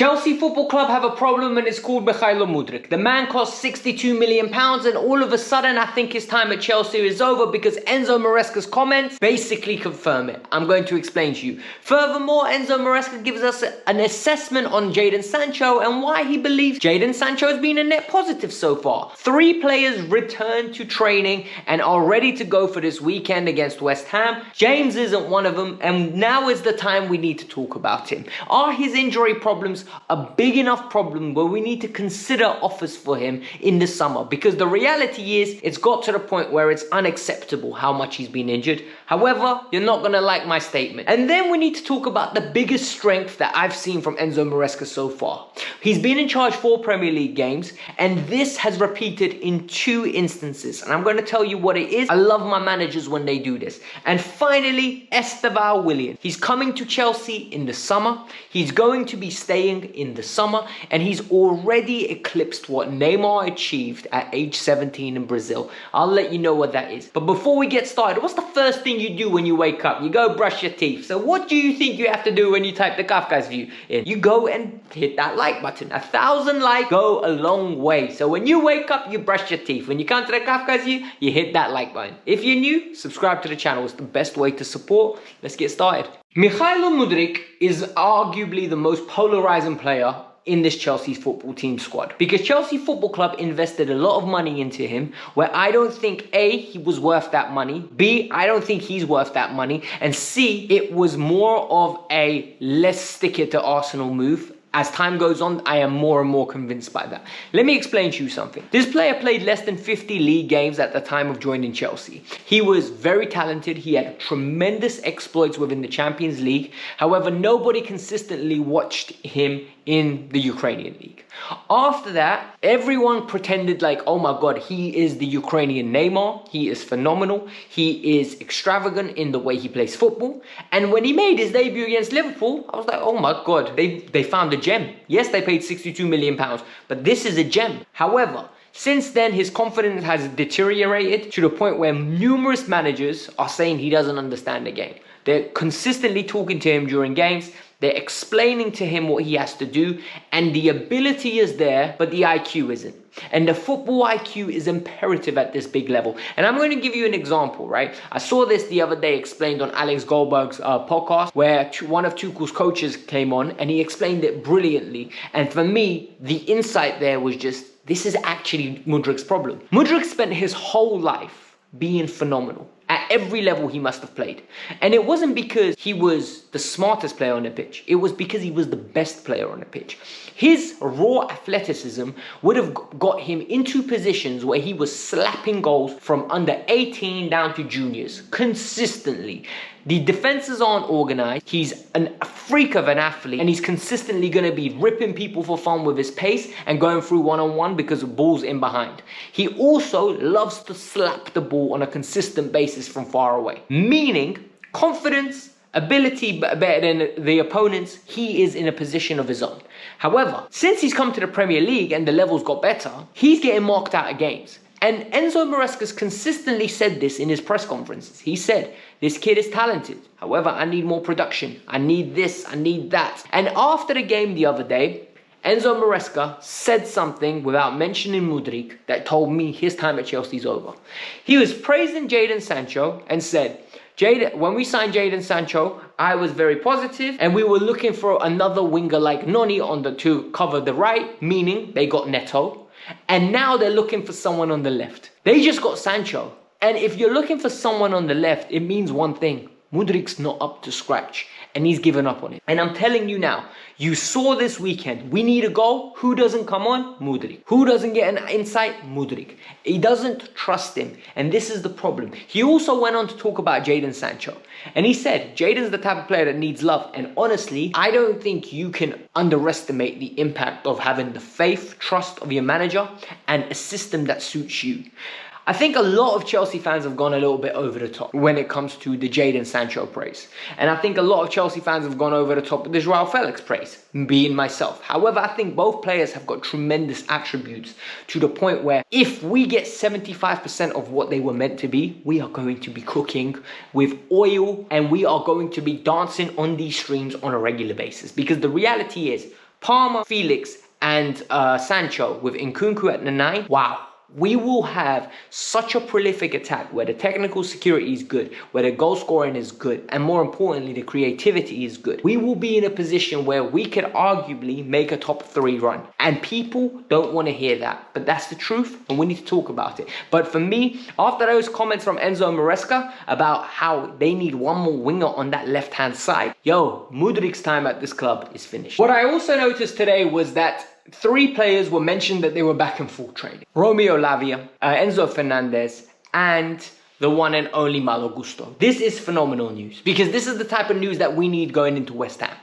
Chelsea Football Club have a problem and it's called Mudryk. The man cost £62 million and all of a sudden I think his time at Chelsea is over because Enzo Maresca's comments basically confirm it. I'm going to explain to you. Furthermore, Enzo Maresca gives us an assessment on Jadon Sancho and why he believes Jadon Sancho has been a net positive so far. 3 players returned to training and are ready to go for this weekend against West Ham. James isn't one of them, and now is the time we need to talk about him. Are his injury problems a big enough problem where we need to consider offers for him in the summer? Because the reality is it's got to the point where it's unacceptable how much he's been injured. However, you're not going to like my statement. And then we need to talk about the biggest strength that I've seen from Enzo Maresca so far. He's been in charge 4 Premier League games, and this has repeated in 2 instances. And I'm going to tell you what it is. I love my managers when they do this. And finally, Estevao Willian. He's coming to Chelsea in the summer. He's going to be staying in the summer, and he's already eclipsed what Neymar achieved at age 17 in Brazil. I'll let you know what that is. But before we get started, what's the first thing you do when you wake up? You go brush your teeth. So what do you think you have to do when you type the Kavkas View in? You go and hit that like button. 1,000 likes go a long way. So when you wake up, you brush your teeth. When you come to the Kavkas View, you hit that like button. If you're new, subscribe to the channel. It's the best way to support. Let's get started. Mudryk is arguably the most polarizing player in this Chelsea football team squad, because Chelsea Football Club invested a lot of money into him where I don't think A, he was worth that money, B, I don't think he's worth that money, and C, it was more of a let's stick it to Arsenal move. As time goes on, I am more and more convinced by that. Let me explain to you something. This player played less than 50 league games at the time of joining Chelsea. He was very talented. He had tremendous exploits within the Champions League. However, nobody consistently watched him in the Ukrainian League. After that, everyone pretended like, oh my God, he is the Ukrainian Neymar. He is phenomenal. He is extravagant in the way he plays football. And when he made his debut against Liverpool, I was like, oh my God, they found a gem. Yes, they paid £62 million, but this is a gem. However, since then, his confidence has deteriorated to the point where numerous managers are saying he doesn't understand the game. They're consistently talking to him during games. They're explaining to him what he has to do, and the ability is there, but the IQ isn't. And the football IQ is imperative at this big level. And I'm going to give you an example, right? I saw this the other day explained on Alex Goldberg's podcast, where one of Tuchel's coaches came on and he explained it brilliantly. And for me, the insight there was just, this is actually Mudryk's problem. Mudryk spent his whole life being phenomenal. At every level he must have played. And it wasn't because he was the smartest player on the pitch. It was because he was the best player on the pitch. His raw athleticism would have got him into positions where he was slapping goals from under 18 down to juniors consistently. The defenses aren't organized. He's a freak of an athlete, and he's consistently going to be ripping people for fun with his pace and going through one-on-one because the ball's in behind. He also loves to slap the ball on a consistent basis from far away, meaning confidence, ability better than the opponents. He is in a position of his own. However, since he's come to the Premier League and the levels got better, he's getting marked out of games. And Enzo Maresca's consistently said this in his press conferences. He said, this kid is talented. However, I need more production. I need this, I need that. And after the game the other day, Enzo Maresca said something without mentioning Mudryk that told me his time at Chelsea is over. He was praising Jadon Sancho and said, when we signed Jadon Sancho, I was very positive, and we were looking for another winger like Noni to cover the right, meaning they got Neto. And now they're looking for someone on the left. They just got Sancho. And if you're looking for someone on the left, it means one thing. Mudryk's not up to scratch, and he's given up on it. And I'm telling you now, you saw this weekend, we need a goal. Who doesn't come on? Mudryk. Who doesn't get an insight? Mudryk. He doesn't trust him, and this is the problem. He also went on to talk about Jadon Sancho, and he said, Jadon's the type of player that needs love. And honestly, I don't think you can underestimate the impact of having the faith, trust of your manager, and a system that suits you. I think a lot of Chelsea fans have gone a little bit over the top when it comes to the Jadon Sancho praise. And I think a lot of Chelsea fans have gone over the top with the Joao Felix praise, being myself. However, I think both players have got tremendous attributes to the point where if we get 75% of what they were meant to be, we are going to be cooking with oil, and we are going to be dancing on these streams on a regular basis. Because the reality is, Palmer, Felix, and Sancho with Nkunku at the 9. Wow. We will have such a prolific attack where the technical security is good, where the goal scoring is good, and more importantly, the creativity is good. We will be in a position where we could arguably make a top 3 run. And people don't want to hear that, but that's the truth, and we need to talk about it. But for me, after those comments from Enzo and Maresca about how they need one more winger on that left-hand side, Mudryk's time at this club is finished. What I also noticed today was that 3 players were mentioned that they were back in full training. Romeo Lavia, Enzo Fernandez, and the one and only Malo Gusto. This is phenomenal news because this is the type of news that we need going into West Ham.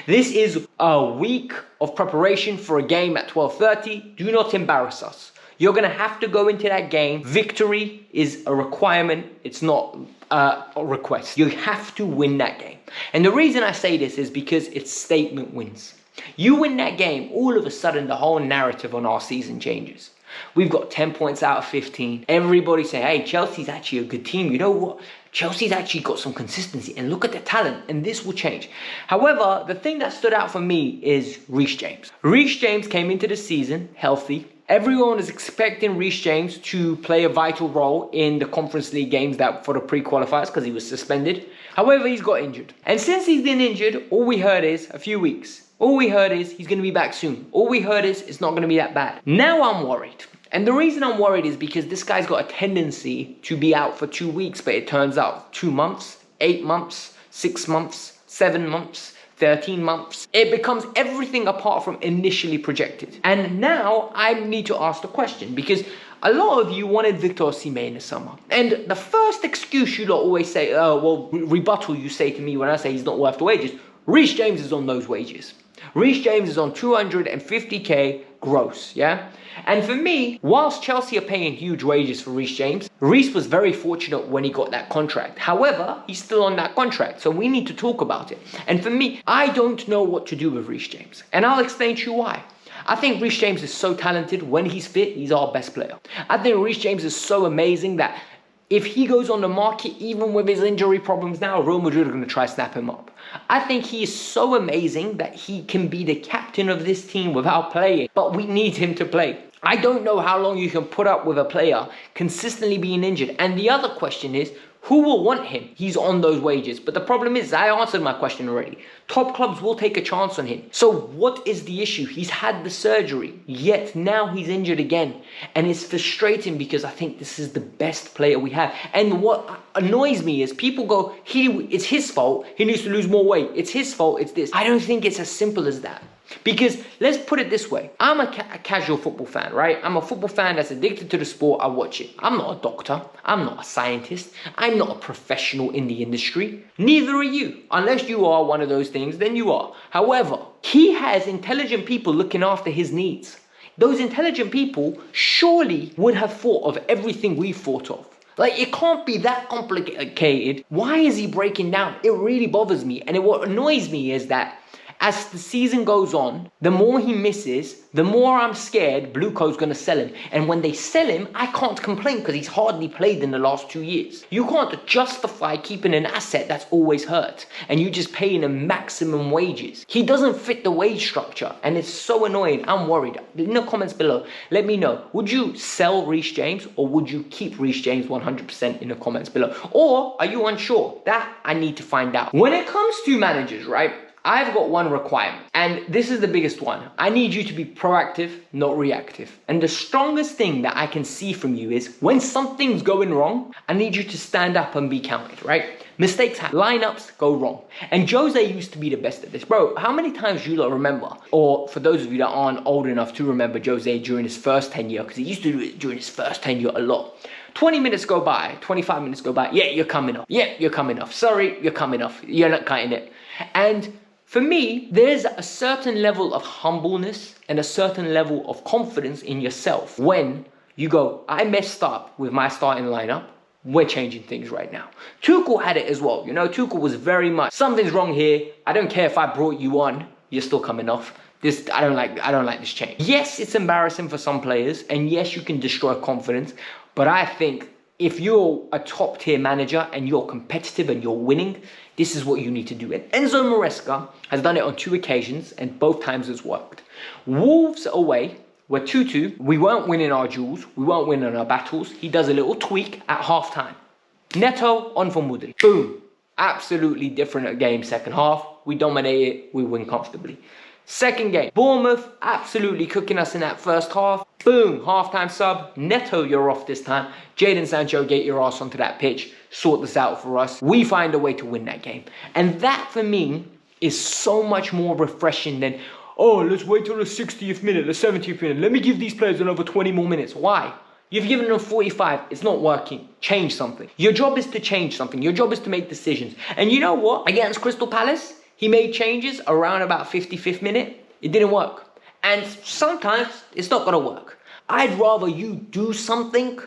This is a week of preparation for a game at 12:30. Do not embarrass us. You're going to have to go into that game. Victory is a requirement. It's not a request. You have to win that game. And the reason I say this is because it's statement wins. You win that game, all of a sudden the whole narrative on our season changes. We've got 10 points out of 15. Everybody say, hey, Chelsea's actually a good team. You know what? Chelsea's actually got some consistency and look at the talent and this will change. However, the thing that stood out for me is Reece James. Reece James came into the season healthy. Everyone was expecting Reece James to play a vital role in the Conference League games that for the pre-qualifiers because he was suspended. However, he's got injured. And since he's been injured, all we heard is a few weeks. All we heard is he's going to be back soon. All we heard is it's not going to be that bad. Now I'm worried. And the reason I'm worried is because this guy's got a tendency to be out for 2 weeks, but it turns out 2 months, 8 months, 6 months, 7 months, 13 months. It becomes everything apart from initially projected. And now I need to ask the question because a lot of you wanted Victor Osimhen in the summer. And the first excuse you lot always say, rebuttal you say to me when I say he's not worth the wages, Reece James is on those wages. Reece James is on 250k gross, yeah? And for me, whilst Chelsea are paying huge wages for Reece James, Reece was very fortunate when he got that contract. However, he's still on that contract, so we need to talk about it. And for me, I don't know what to do with Reece James. And I'll explain to you why. I think Reece James is so talented. When he's fit, he's our best player. I think Reece James is so amazing that if he goes on the market, even with his injury problems now, Real Madrid are going to try to snap him up. I think he is so amazing that he can be the captain of this team without playing. But we need him to play. I don't know how long you can put up with a player consistently being injured. And the other question is, who will want him? He's on those wages. But the problem is, I answered my question already. Top clubs will take a chance on him. So what is the issue? He's had the surgery, yet now he's injured again. And it's frustrating because I think this is the best player we have. And what annoys me is people go, it's his fault. He needs to lose more weight. It's his fault. It's this. I don't think it's as simple as that. Because let's put it this way. I'm a casual football fan, right? I'm a football fan that's addicted to the sport. I watch it. I'm not a doctor. I'm not a scientist. I'm not a professional in the industry. Neither are you. Unless you are one of those things, then you are. However, he has intelligent people looking after his needs. Those intelligent people surely would have thought of everything we've thought of. Like, it can't be that complicated. Why is he breaking down? It really bothers me. And what annoys me is that as the season goes on, the more he misses, the more I'm scared Blue Coat's going to sell him. And when they sell him, I can't complain because he's hardly played in the last 2 years. You can't justify keeping an asset that's always hurt and you just paying him maximum wages. He doesn't fit the wage structure and it's so annoying. I'm worried. In the comments below, let me know. Would you sell Reece James or would you keep Reece James 100% in the comments below? Or are you unsure? That I need to find out. When it comes to managers, right? I've got one requirement, and this is the biggest one. I need you to be proactive, not reactive. And the strongest thing that I can see from you is when something's going wrong, I need you to stand up and be counted, right? Mistakes happen. Lineups go wrong. And Jose used to be the best at this. Bro, how many times do you lot remember? Or for those of you that aren't old enough to remember Jose during his first tenure, because he used to do it during his first tenure a lot. 20 minutes go by, 25 minutes go by. Yeah, you're coming off. Yeah, you're coming off. Sorry, you're coming off. You're not cutting it. And for me, there's a certain level of humbleness and a certain level of confidence in yourself when you go, I messed up with my starting lineup. We're changing things right now. Tuchel had it as well. You know, Tuchel was very much, something's wrong here. I don't care if I brought you on. You're still coming off. I don't like this change. Yes, it's embarrassing for some players. And yes, you can destroy confidence. But I think if you're a top tier manager and you're competitive and you're winning, this is what you need to do. And Enzo Maresca has done it on 2 occasions and both times it's worked. Wolves away, we're 2-2. We weren't winning our duels. We weren't winning our battles. He does a little tweak at half time. Neto on for Mudryk. Boom. Absolutely different game second half. We dominate it. We win comfortably. Second game, Bournemouth absolutely cooking us in that first half. Boom, halftime sub. Neto, you're off this time. Jadon Sancho, get your ass onto that pitch. Sort this out for us. We find a way to win that game. And that, for me, is so much more refreshing than, oh, let's wait till the 60th minute, the 70th minute. Let me give these players another 20 more minutes. Why? You've given them 45. It's not working. Change something. Your job is to change something. Your job is to make decisions. And you know what? Against Crystal Palace, he made changes around about 55th minute. It didn't work. And sometimes it's not going to work. I'd rather you do something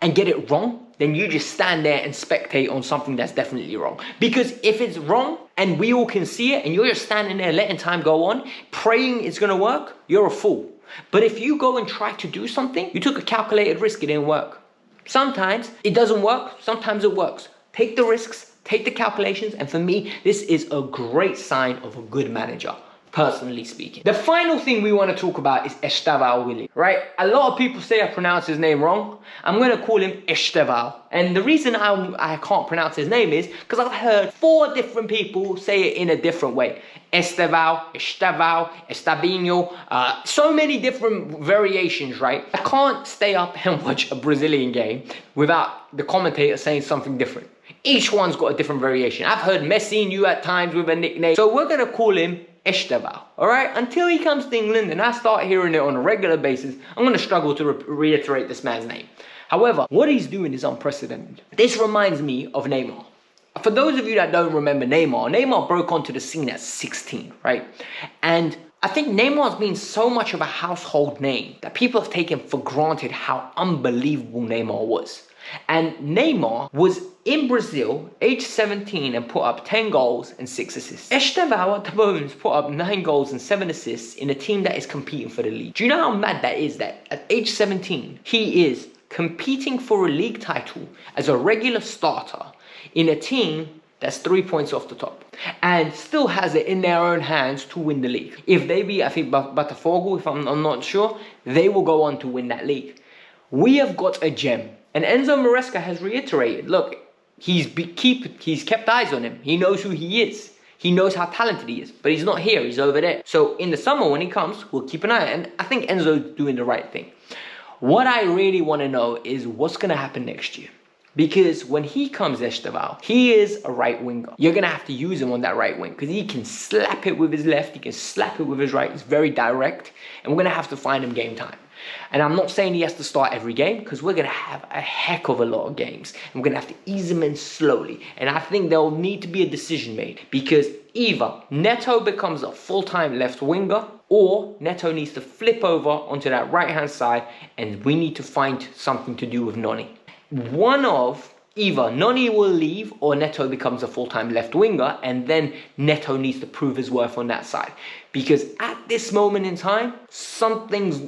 and get it wrong than you just stand there and spectate on something that's definitely wrong. Because if it's wrong and we all can see it and you're just standing there letting time go on, praying it's going to work, you're a fool. But if you go and try to do something, you took a calculated risk, it didn't work. Sometimes it doesn't work, sometimes it works. Take the risks. Take the calculations, and for me, this is a great sign of a good manager, personally speaking. The final thing we want to talk about is Estevao, right? A lot of people say I pronounce his name wrong. I'm going to call him Estevao. And the reason I can't pronounce his name is because I've heard 4 different people say it in a different way. Estevao, Estabinho, so many different variations, right? I can't stay up and watch a Brazilian game without the commentator saying something different. Each one's got a different variation. I've heard Messinho at times with a nickname. So we're going to call him Estevao, all right? Until he comes to England and I start hearing it on a regular basis, I'm going to struggle to reiterate this man's name. However, what he's doing is unprecedented. This reminds me of Neymar. For those of you that don't remember Neymar broke onto the scene at 16, right? And I think Neymar's been so much of a household name that people have taken for granted how unbelievable Neymar was. And Neymar was in Brazil, age 17, and put up 10 goals and 6 assists. Estevao at the moment put up 9 goals and 7 assists in a team that is competing for the league. Do you know how mad that is, that at age 17, he is competing for a league title as a regular starter in a team that's 3 points off the top and still has it in their own hands to win the league. If they beat, I think, Botafogo, if I'm not sure, they will go on to win that league. We have got a gem. And Enzo Maresca has reiterated, look, he's kept eyes on him. He knows who he is. He knows how talented he is. But he's not here. He's over there. So in the summer when he comes, we'll keep an eye. And I think Enzo's doing the right thing. What I really want to know is what's going to happen next year. Because when he comes, Estevao, he is a right winger. You're going to have to use him on that right wing because he can slap it with his left. He can slap it with his right. He's very direct. And we're going to have to find him game time. And I'm not saying he has to start every game because we're going to have a heck of a lot of games. And we're going to have to ease him in slowly. And I think there'll need to be a decision made because either Neto becomes a full-time left winger or Neto needs to flip over onto that right-hand side and we need to find something to do with Noni. One of either Noni will leave or Neto becomes a full-time left winger and then Neto needs to prove his worth on that side. Because at this moment in time, something's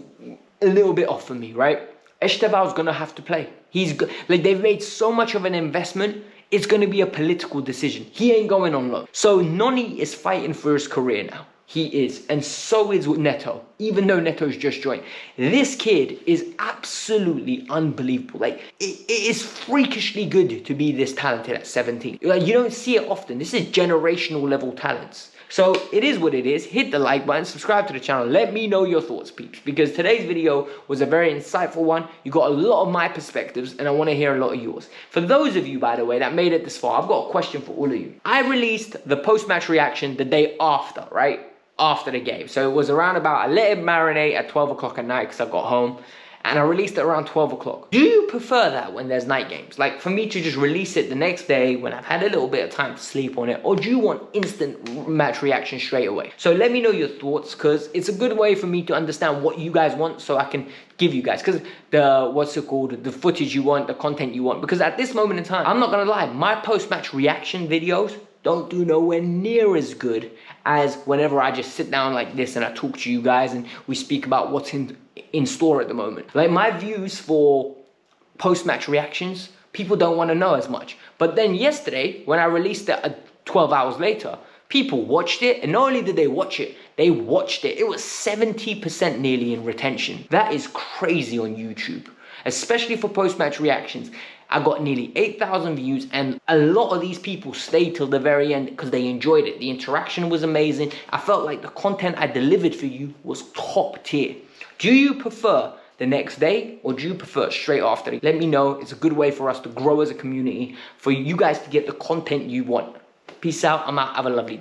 a little bit off for me, right? Estevao's going to have to play. They've made so much of an investment, it's going to be a political decision. He ain't going on loan. So Noni is fighting for his career now. He is. And so is Neto, even though Neto's just joined. This kid is absolutely unbelievable. Like, it is freakishly good to be this talented at 17. Like, you don't see it often. This is generational level talents. So it is what it is. Hit the like button, subscribe to the channel. Let me know your thoughts, peeps, because today's video was a very insightful one. You got a lot of my perspectives and I want to hear a lot of yours. For those of you, by the way, that made it this far, I've got a question for all of you. I released the post-match reaction the day after, right? After the game. So it was around about, I let it marinate at 12 o'clock at night because I got home. And I released it around 12 o'clock. Do you prefer that when there's night games? Like for me to just release it the next day when I've had a little bit of time to sleep on it? Or do you want instant match reaction straight away? So let me know your thoughts because it's a good way for me to understand what you guys want so I can give you guys. Because the footage you want, the content you want. Because at this moment in time, I'm not going to lie, my post-match reaction videos don't do nowhere near as good as whenever I just sit down like this and I talk to you guys and we speak about what's in store at the moment. Like my views for post-match reactions, people don't want to know as much. But then yesterday, when I released it 12 hours later, people watched it, and not only did they watch it, they watched it. It was 70% nearly in retention. That is crazy on YouTube, especially for post-match reactions. I got nearly 8,000 views, and a lot of these people stayed till the very end because they enjoyed it. The interaction was amazing. I felt like the content I delivered for you was top tier. Do you prefer the next day, or do you prefer straight after? Let me know. It's a good way for us to grow as a community, for you guys to get the content you want. Peace out. I'm out. Have a lovely day.